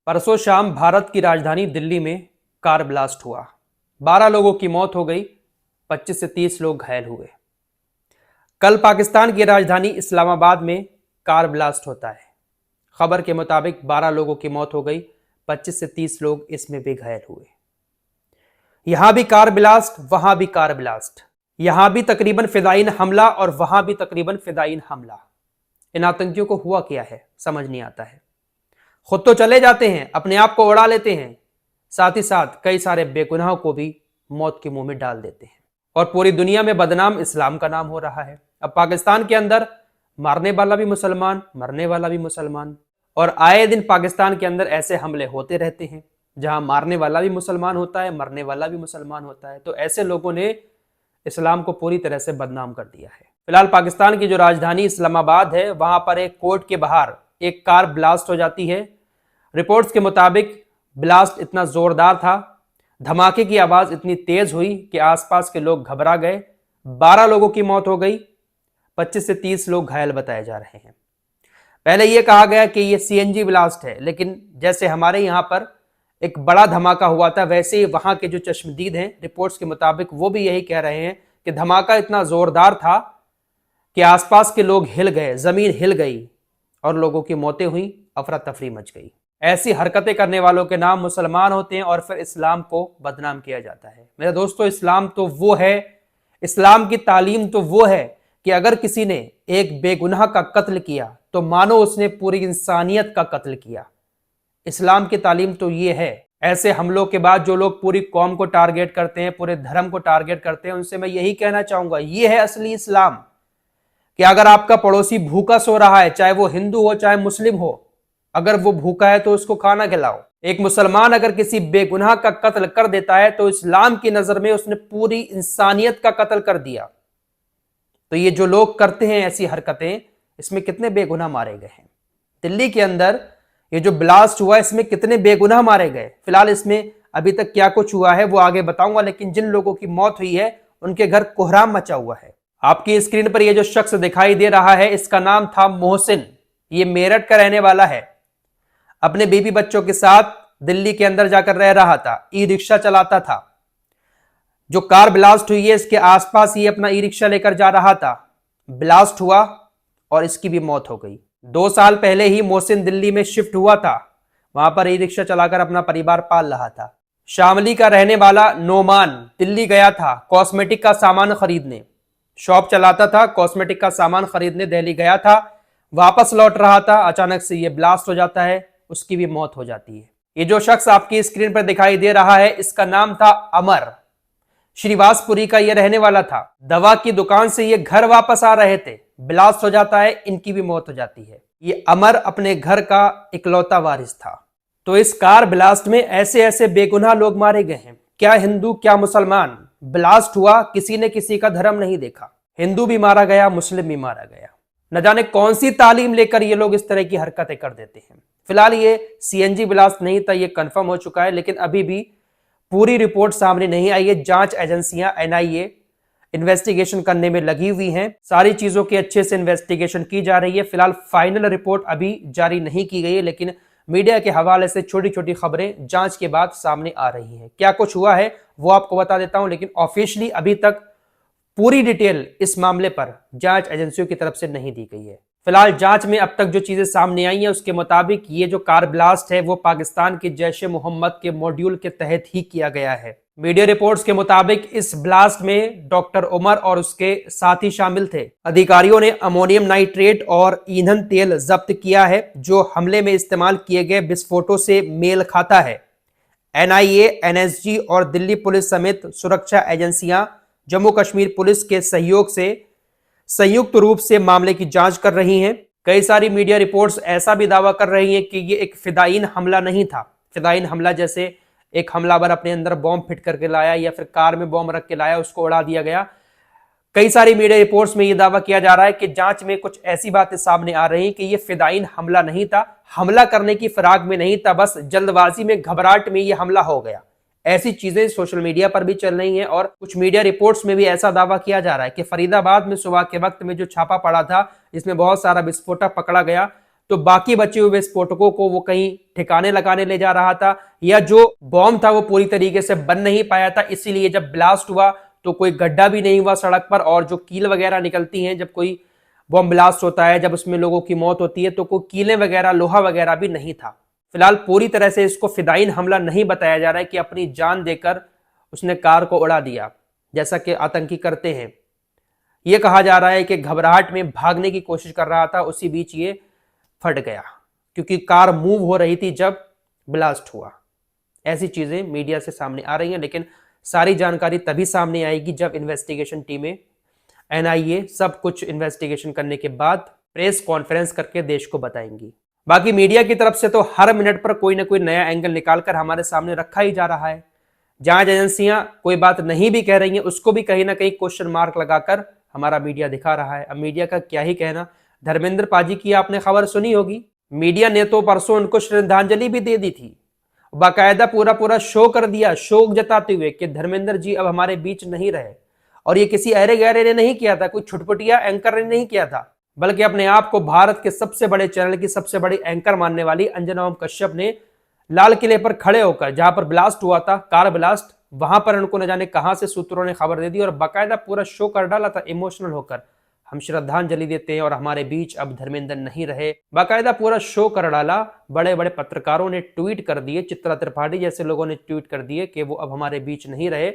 परसों शाम भारत की राजधानी दिल्ली में कार ब्लास्ट हुआ। 12 लोगों की मौत हो गई, 25 से 30 लोग घायल हुए। कल पाकिस्तान की राजधानी इस्लामाबाद में कार ब्लास्ट होता है। खबर के मुताबिक 12 लोगों की मौत हो गई, 25 से 30 लोग इसमें भी घायल हुए। यहां भी कार ब्लास्ट, वहां भी कार ब्लास्ट, यहां भी तकरीबन फिदायीन हमला और वहां भी तकरीबन फिदायीन हमला। इन आतंकियों को हुआ क्या है समझ नहीं आता है। खुद तो चले जाते हैं, अपने आप को उड़ा लेते हैं, साथ ही साथ कई सारे बेगुनाहों को भी मौत के मुंह में डाल देते हैं। और पूरी दुनिया में बदनाम इस्लाम का नाम हो रहा है। अब पाकिस्तान के अंदर मारने वाला भी मुसलमान, मरने वाला भी मुसलमान, और आए दिन पाकिस्तान के अंदर ऐसे हमले होते रहते हैं जहां मारने वाला भी मुसलमान होता है, मरने वाला भी मुसलमान होता है। तो ऐसे लोगों ने इस्लाम को पूरी तरह से बदनाम कर दिया है। फिलहाल पाकिस्तान की जो राजधानी इस्लामाबाद है, वहां पर एक कोर्ट के बाहर एक कार ब्लास्ट हो जाती है। रिपोर्ट्स के मुताबिक ब्लास्ट इतना जोरदार था, धमाके की आवाज इतनी तेज हुई कि आसपास के लोग घबरा गए। 12 लोगों की मौत हो गई, 25 से 30 लोग घायल बताए जा रहे हैं। पहले यह कहा गया कि यह सीएनजी ब्लास्ट है, लेकिन जैसे हमारे यहां पर एक बड़ा धमाका हुआ था, वैसे ही वहां के जो चश्मदीद हैं रिपोर्ट्स के मुताबिक वो भी यही कह रहे हैं कि धमाका इतना जोरदार था कि आसपास के लोग हिल गए, जमीन हिल गई और लोगों की मौतें हुई, अफरा तफरी मच गई। ऐसी हरकतें करने वालों के नाम मुसलमान होते हैं और फिर इस्लाम को बदनाम किया जाता है। मेरे दोस्तों, इस्लाम तो वो है, इस्लाम की तालीम तो वो है कि अगर किसी ने एक बेगुनाह का कत्ल किया तो मानो उसने पूरी इंसानियत का कत्ल किया। इस्लाम की तालीम तो ये है। ऐसे हमलों के बाद जो लोग पूरी कौम को टारगेट करते हैं, पूरे धर्म को टारगेट करते हैं, उनसे मैं यही कहना चाहूंगा, ये है असली इस्लाम कि अगर आपका पड़ोसी भूखा सो रहा है, चाहे वो हिंदू हो चाहे मुस्लिम हो, अगर वो भूखा है तो उसको खाना खिलाओ। एक मुसलमान अगर किसी बेगुनाह का कत्ल कर देता है तो इस्लाम की नजर में उसने पूरी इंसानियत का कत्ल कर दिया। तो ये जो लोग करते हैं ऐसी हरकतें, इसमें कितने बेगुनाह मारे गए हैं। दिल्ली के अंदर ये जो ब्लास्ट हुआ, इसमें कितने बेगुनाह मारे गए। फिलहाल इसमें अभी तक क्या कुछ हुआ है वो आगे बताऊंगा, लेकिन जिन लोगों की मौत हुई है उनके घर कोहराम मचा हुआ है। आपकी स्क्रीन पर ये जो शख्स दिखाई दे रहा है, इसका नाम था मोहसिन। ये मेरठ का रहने वाला है। अपने बीवी बच्चों के साथ दिल्ली के अंदर जाकर रह रहा था, ई रिक्शा चलाता था। जो कार ब्लास्ट हुई है, इसके आसपास ही अपना ई रिक्शा लेकर जा रहा था, ब्लास्ट हुआ और इसकी भी मौत हो गई। 2 साल पहले ही मोहसिन दिल्ली में शिफ्ट हुआ था, वहां पर ई रिक्शा चलाकर अपना परिवार पाल रहा था। शामली का रहने वाला नोमान दिल्ली गया था कॉस्मेटिक का सामान खरीदने, शॉप चलाता था, कॉस्मेटिक का सामान खरीदने दिल्ली गया था, वापस लौट रहा था, अचानक से ये ब्लास्ट हो जाता है, उसकी भी मौत हो जाती है। ये जो शख्स आपकी स्क्रीन पर दिखाई दे रहा है, इसका नाम था अमर, श्रीवासपुरी का ये रहने वाला था। दवा की दुकान से ये घर वापस आ रहे थे, ब्लास्ट हो जाता है, इनकी भी मौत हो जाती है। ये अमर अपने घर का इकलौता वारिस था। तो इस कार ब्लास्ट में ऐसे ऐसे बेगुनाह लोग मारे गए हैं, क्या हिंदू क्या मुसलमान। ब्लास्ट हुआ, किसी ने किसी का धर्म नहीं देखा, हिंदू भी मारा गया, मुस्लिम भी मारा गया। न जाने कौन सी तालीम लेकर ये लोग इस तरह की हरकतें कर देते हैं। फिलहाल ये सीएनजी ब्लास्ट नहीं था, ये कंफर्म हो चुका है, लेकिन अभी भी पूरी रिपोर्ट सामने नहीं आई है। जांच एजेंसियां एनआईए इन्वेस्टिगेशन करने में लगी हुई हैं, सारी चीजों की अच्छे से इन्वेस्टिगेशन की जा रही है। फिलहाल फाइनल रिपोर्ट अभी जारी नहीं की गई है, लेकिन मीडिया के हवाले से छोटी छोटी खबरें जांच के बाद सामने आ रही हैं। क्या कुछ हुआ है वो आपको बता देता हूं, लेकिन ऑफिशियली अभी तक पूरी डिटेल इस मामले पर जांच एजेंसियों की तरफ से नहीं दी गई है। फिलहाल जांच में अब तक जो चीजें सामने आई हैं उसके मुताबिक ये जो कार ब्लास्ट है वो पाकिस्तान के जैश ए मोहम्मद के मॉड्यूल के तहत ही किया गया है। मीडिया रिपोर्ट्स के मुताबिक इस ब्लास्ट में डॉक्टर उमर और उसके साथी शामिल थे। अधिकारियों ने अमोनियम नाइट्रेट और ईंधन तेल जब्त किया है जो हमले में इस्तेमाल किए गए विस्फोटों से मेल खाता है। एनआईए, एनएसजी और दिल्ली पुलिस समेत सुरक्षा एजेंसियां जम्मू कश्मीर पुलिस के सहयोग से संयुक्त रूप से मामले की जांच कर रही हैं। कई सारी मीडिया रिपोर्ट्स ऐसा भी दावा कर रही हैं कि ये एक फिदायीन हमला नहीं था। फिदायीन हमला जैसे एक हमलावर अपने अंदर बॉम्ब फिट करके लाया या फिर कार में बॉम्ब रख के लाया, उसको उड़ा दिया गया। कई सारी मीडिया रिपोर्ट्स में यह दावा किया जा रहा है कि जांच में कुछ ऐसी बातें सामने आ रही हैं कि यह फिदायीन हमला नहीं था, हमला करने की फिराक में नहीं था, बस जल्दबाजी में, घबराहट में यह हमला हो गया। ऐसी चीजें सोशल मीडिया पर भी चल रही हैं और कुछ मीडिया रिपोर्ट्स में भी ऐसा दावा किया जा रहा है कि फरीदाबाद में सुबह के वक्त में जो छापा पड़ा था, इसमें बहुत सारा विस्फोटक पकड़ा गया, तो बाकी बचे हुए विस्फोटकों को वो कहीं ठिकाने लगाने ले जा रहा था, या जो बॉम्ब था वो पूरी तरीके से बन नहीं पाया था, इसीलिए जब ब्लास्ट हुआ तो कोई गड्ढा भी नहीं हुआ सड़क पर, और जो कील वगैरह निकलती हैं जब कोई बॉम्ब ब्लास्ट होता है, जब उसमें लोगों की मौत होती है, तो कोई कीलें वगैरह, लोहा वगैरह भी नहीं था। फिलहाल पूरी तरह से इसको फिदायीन हमला नहीं बताया जा रहा है कि अपनी जान देकर उसने कार को उड़ा दिया जैसा कि आतंकी करते हैं। यह कहा जा रहा है कि घबराहट में भागने की कोशिश कर रहा था, उसी बीच ये फट गया क्योंकि कार मूव हो रही थी जब ब्लास्ट हुआ। ऐसी चीजें मीडिया से सामने आ रही हैं, लेकिन सारी जानकारी तभी सामने आएगी जब इन्वेस्टिगेशन टीमें, एनआईए सब कुछ इन्वेस्टिगेशन करने के बाद प्रेस कॉन्फ्रेंस करके देश को बताएंगी। बाकी मीडिया की तरफ से तो हर मिनट पर कोई ना कोई नया एंगल निकालकर हमारे सामने रखा ही जा रहा है। जहां एजेंसियां कोई बात नहीं भी कह रही हैं, उसको भी कहीं ना कहीं क्वेश्चन मार्क लगाकर हमारा मीडिया दिखा रहा है। अब मीडिया का क्या ही कहना। धर्मेंद्र पाजी की आपने खबर सुनी होगी, मीडिया ने तो परसों उनको श्रद्धांजलि भी दे दी थी, बाकायदा पूरा शो कर दिया, शोक जताते हुए कि धर्मेंद्र जी अब हमारे बीच नहीं रहे। और ये किसी अरे गहरे ने नहीं किया था, कोई छुटपुटिया एंकर ने नहीं किया था, बल्कि अपने आप को भारत के सबसे बड़े चैनल की सबसे बड़ी एंकर मानने वाली अंजना ओम कश्यप ने लाल किले पर खड़े होकर, जहां पर ब्लास्ट हुआ था, कार ब्लास्ट, वहां पर उनको न जाने कहां से सूत्रों ने खबर दे दी और बाकायदा पूरा शो कर डाला था इमोशनल होकर। हम श्रद्धांजलि देते हैं और हमारे बीच अब धर्मेंद्र नहीं रहे, बाकायदा पूरा शो कर डाला। बड़े बड़े पत्रकारों ने ट्वीट कर दिए, चित्रा त्रिपाठी जैसे लोगों ने ट्वीट कर दिए कि वो अब हमारे बीच नहीं रहे।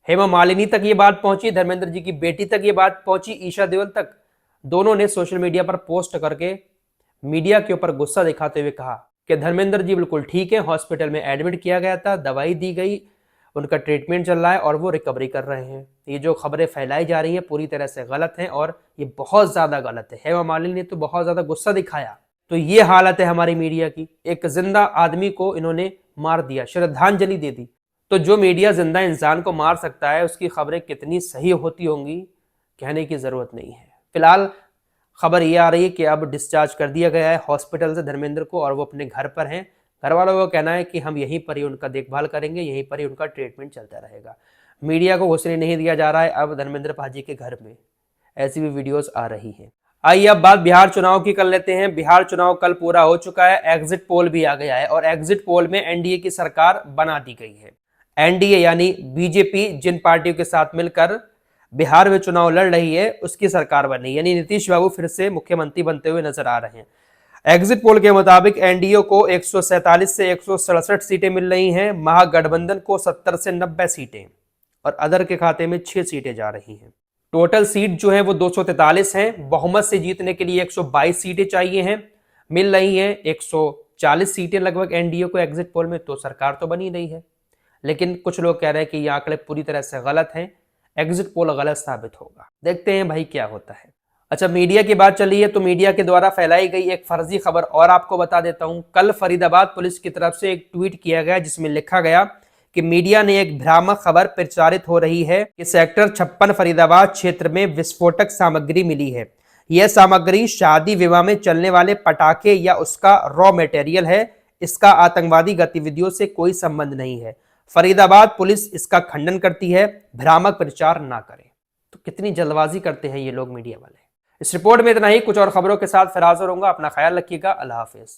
हेमा मालिनी तक ये बात पहुंची, धर्मेंद्र जी की बेटी तक ये बात पहुंची, ईशा देओल तक। दोनों ने सोशल मीडिया पर पोस्ट करके मीडिया के ऊपर गुस्सा दिखाते हुए कहा कि धर्मेंद्र जी बिल्कुल ठीक है, हॉस्पिटल में एडमिट किया गया था, दवाई दी गई, उनका ट्रीटमेंट चल रहा है और वो रिकवरी कर रहे हैं। ये जो खबरें फैलाई जा रही हैं पूरी तरह से गलत हैं और ये बहुत ज्यादा गलत है। हेमा मालिनी ने तो बहुत ज्यादा गुस्सा दिखाया। तो ये हालत है हमारी मीडिया की, एक जिंदा आदमी को इन्होंने मार दिया, श्रद्धांजलि दे दी। तो जो मीडिया जिंदा इंसान को मार सकता है, उसकी खबरें कितनी सही होती होंगी कहने की जरूरत नहीं है। फिलहाल खबर ये आ रही है कि अब डिस्चार्ज कर दिया गया है हॉस्पिटल से धर्मेंद्र को और वो अपने घर पर हैं। घर वालों का कहना है कि हम यहीं पर ही उनका देखभाल करेंगे, यहीं पर ही उनका ट्रीटमेंट चलता रहेगा। मीडिया को घुसने नहीं दिया जा रहा है अब धर्मेंद्र पाजी के घर में, ऐसी भी वीडियोस आ रही हैं। आइए अब बात बिहार चुनाव की कर लेते हैं। बिहार चुनाव कल पूरा हो चुका है, एग्जिट पोल भी आ गया है और एग्जिट पोल में एनडीए की सरकार बना दी गई है। एनडीए यानी बीजेपी जिन पार्टियों के साथ मिलकर बिहार में चुनाव लड़ रही है उसकी सरकार बनी, यानी नीतीश बाबू फिर से मुख्यमंत्री बनते हुए नजर आ रहे हैं। एग्जिट पोल के मुताबिक एनडीए को 147 से 167 सीटें मिल रही हैं, महागठबंधन को 70 से 90 सीटें और अदर के खाते में 6 सीटें जा रही हैं। टोटल सीट जो है वो 243 हैं। बहुमत से जीतने के लिए 122 सीटें चाहिए हैं, मिल रही हैं 140 सीटें लगभग एनडीए को एग्जिट पोल में, तो सरकार तो बनी नहीं है। लेकिन कुछ लोग कह रहे हैं कि ये आंकड़े पूरी तरह से गलत हैं, एग्जिट पोल गलत साबित होगा। देखते हैं भाई क्या होता है। अच्छा, मीडिया की बात चली है तो मीडिया के द्वारा फैलाई गई एक फर्जी खबर और आपको बता देता हूं। कल फरीदाबाद पुलिस की तरफ से एक ट्वीट किया गया जिसमें लिखा गया कि मीडिया ने एक भ्रामक खबर प्रचारित हो रही है कि सेक्टर 56 फरीदाबाद क्षेत्र में विस्फोटक सामग्री मिली है। यह सामग्री शादी विवाह में चलने वाले पटाखे या उसका रॉ मटेरियल है। इसका आतंकवादी गतिविधियों से कोई संबंध नहीं है। फरीदाबाद पुलिस इसका खंडन करती है, भ्रामक प्रचार ना करें। तो कितनी जल्दबाजी करते हैं ये लोग मीडिया वाले। इस रिपोर्ट में इतना ही, कुछ और खबरों के साथ फिर हाजिर होऊंगा। अपना ख्याल रखिएगा। अल्लाह हाफिज।